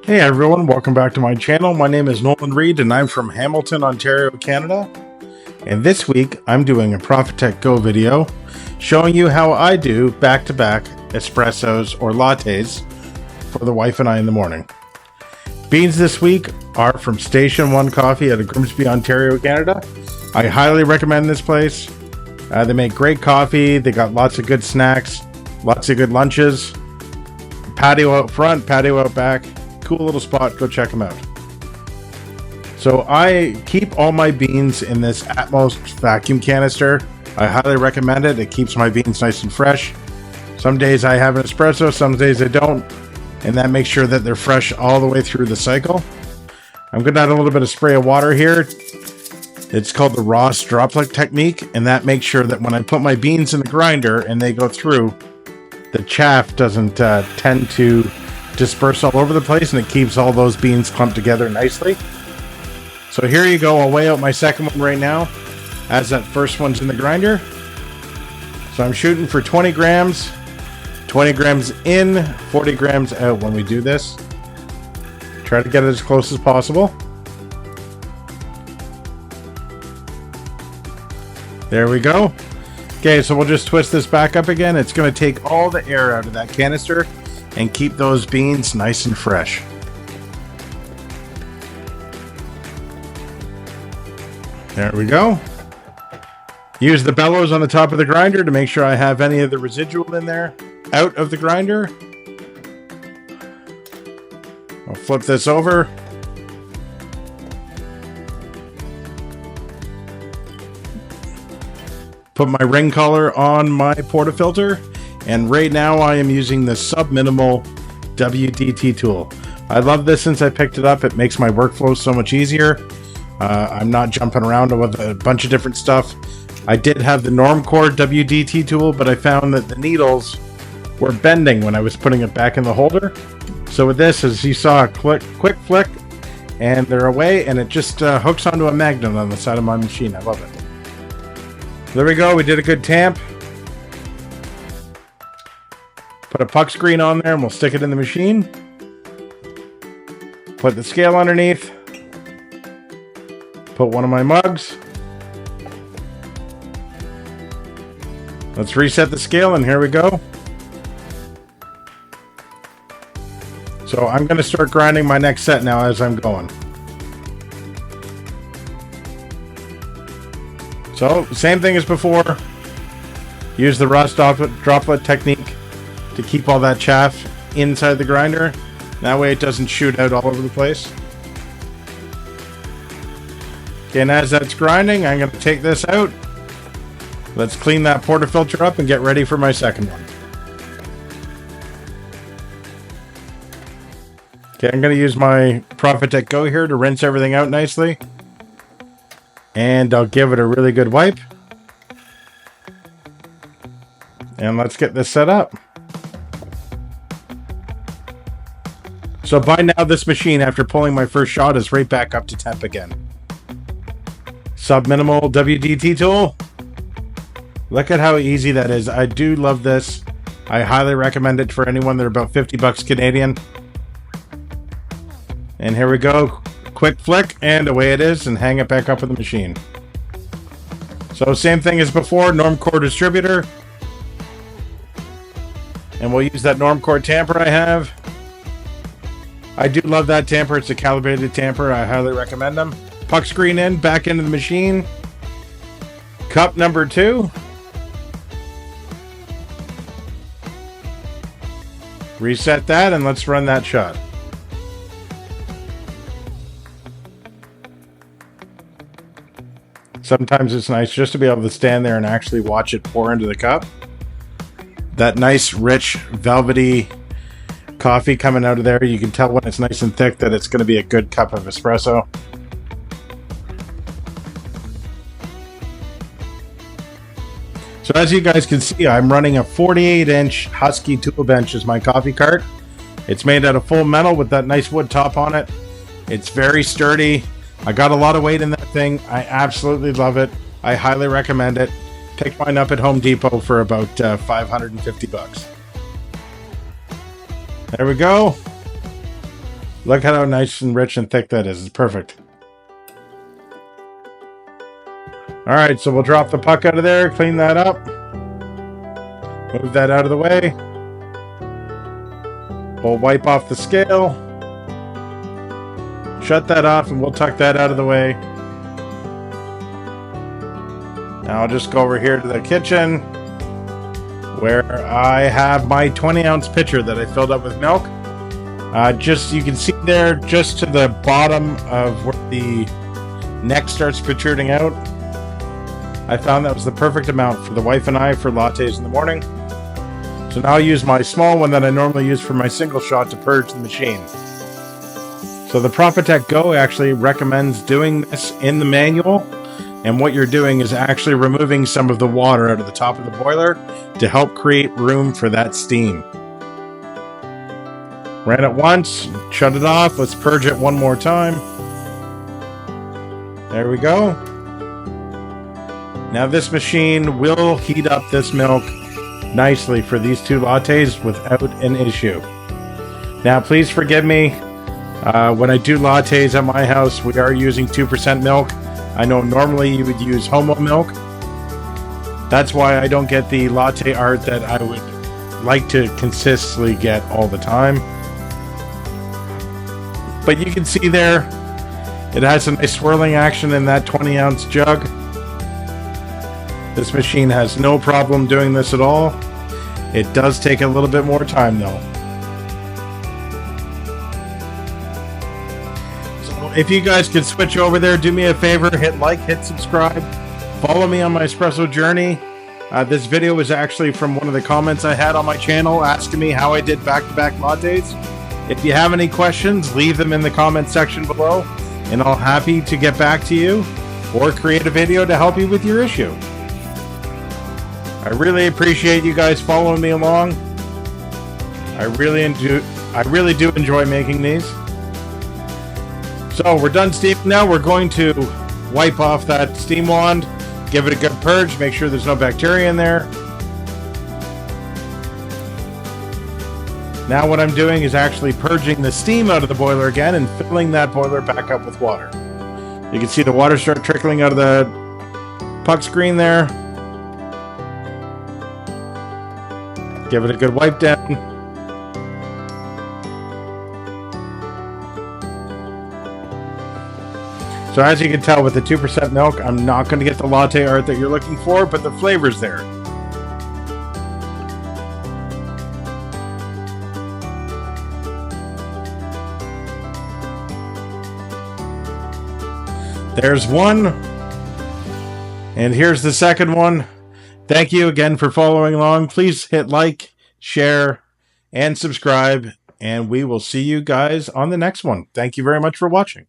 Hey everyone, welcome back to my channel. My name is Nolan Reed and I'm from Hamilton, Ontario, Canada. And this week I'm doing a Profitec Go video showing you how I do back-to-back espressos or lattes for the wife and I in the morning. Beans this week are from Station 1 Coffee out of Grimsby, Ontario, Canada. I highly recommend this place. They make great coffee, they got lots of good snacks, lots of good lunches, patio out front, patio out back. Cool little spot, go check them out. So I keep all my beans in this Atmos vacuum canister. I highly recommend it. It keeps my beans nice and fresh. Some days I have an espresso, some days I don't, and that makes sure that they're fresh all the way through the cycle. I'm going to add a little bit of spray of water here. It's called the Ross droplet technique, and that makes sure that when I put my beans in the grinder and they go through, the chaff doesn't tend to disperse all over the place, and it keeps all those beans clumped together nicely. So here you go. I'll weigh out my second one right now as that first one's in the grinder. So I'm shooting for 20 grams in, 40 grams out when we do this. Try to get it as close as possible. There we go. Okay, so we'll just twist this back up again. It's going to take all the air out of that canister and keep those beans nice and fresh. There we go. Use the bellows on the top of the grinder to make sure I have any of the residual in there out of the grinder. I'll flip this over. Put my ring collar on my portafilter. And right now I am using the sub-minimal WDT tool. I love this since I picked it up. It makes my workflow so much easier. I'm not jumping around with a bunch of different stuff. I did have the Normcore WDT tool, but I found that the needles were bending when I was putting it back in the holder. So with this, as you saw, a quick flick, and they're away, and it just hooks onto a magnet on the side of my machine. I love it. There we go. We did a good tamp. Put a puck screen on there and we'll stick it in the machine. Put the scale underneath. Put one of my mugs. Let's reset the scale, and here we go. So I'm going to start grinding my next set now as I'm going. So same thing as before. Use the Ross droplet technique to keep all that chaff inside the grinder. That way it doesn't shoot out all over the place. Okay, and as that's grinding, I'm going to take this out. Let's clean that portafilter up and get ready for my second one. Okay, I'm going to use my Profitec Go here to rinse everything out nicely. And I'll give it a really good wipe. And let's get this set up. So by now, this machine, after pulling my first shot, is right back up to temp again. Sub-minimal WDT tool. Look at how easy that is. I do love this. I highly recommend it for anyone. They're about 50 bucks Canadian. And here we go. Quick flick, and away it is, and hang it back up with the machine. So same thing as before, Normcore distributor. And we'll use that Normcore tamper I have. I do love that tamper. It's a calibrated tamper. I highly recommend them. Puck screen in, back into the machine. Cup number 2. Reset that, and let's run that shot. Sometimes it's nice just to be able to stand there and actually watch it pour into the cup. That nice, rich, velvety coffee coming out of there. You can tell when it's nice and thick that it's going to be a good cup of espresso. So as you guys can see, I'm running a 48-inch Husky tool bench as my coffee cart. It's made out of full metal with that nice wood top on it. It's very sturdy. I got a lot of weight in that thing. I absolutely love it. I highly recommend it. Picked mine up at Home Depot for about 550 bucks. There we go. Look at how nice and rich and thick that is. It's perfect. Alright, so we'll drop the puck out of there, clean that up. Move that out of the way. We'll wipe off the scale. Shut that off and we'll tuck that out of the way. Now I'll just go over here to the kitchen where I have my 20-ounce pitcher that I filled up with milk. Just, you can see there, just to the bottom of where the neck starts protruding out. I found that was the perfect amount for the wife and I for lattes in the morning. So now I'll use my small one that I normally use for my single shot to purge the machine. So the Profitec Go actually recommends doing this in the manual. And what you're doing is actually removing some of the water out of the top of the boiler to help create room for that steam. Ran it once, shut it off, let's purge it one more time. There we go. Now this machine will heat up this milk nicely for these 2 lattes without an issue. Now please forgive me, when I do lattes at my house, we are using 2% milk. I know normally you would use homo milk. That's why I don't get the latte art that I would like to consistently get all the time. But you can see there, it has a nice swirling action in that 20-ounce jug. This machine has no problem doing this at all. It does take a little bit more time though. If you guys could switch over there, do me a favor, hit like, hit subscribe, follow me on my espresso journey. This video was actually from one of the comments I had on my channel asking me how I did back-to-back lattes. If you have any questions, leave them in the comment section below, and I'll happy to get back to you or create a video to help you with your issue. I really appreciate you guys following me along. I really do enjoy making these. So we're done steaming now. We're going to wipe off that steam wand, give it a good purge, make sure there's no bacteria in there. Now what I'm doing is actually purging the steam out of the boiler again and filling that boiler back up with water. You can see the water start trickling out of the puck screen there. Give it a good wipe down. So as you can tell with the 2% milk, I'm not going to get the latte art that you're looking for, but the flavor's there. There's one. And here's the second one. Thank you again for following along. Please hit like, share, and subscribe. And we will see you guys on the next one. Thank you very much for watching.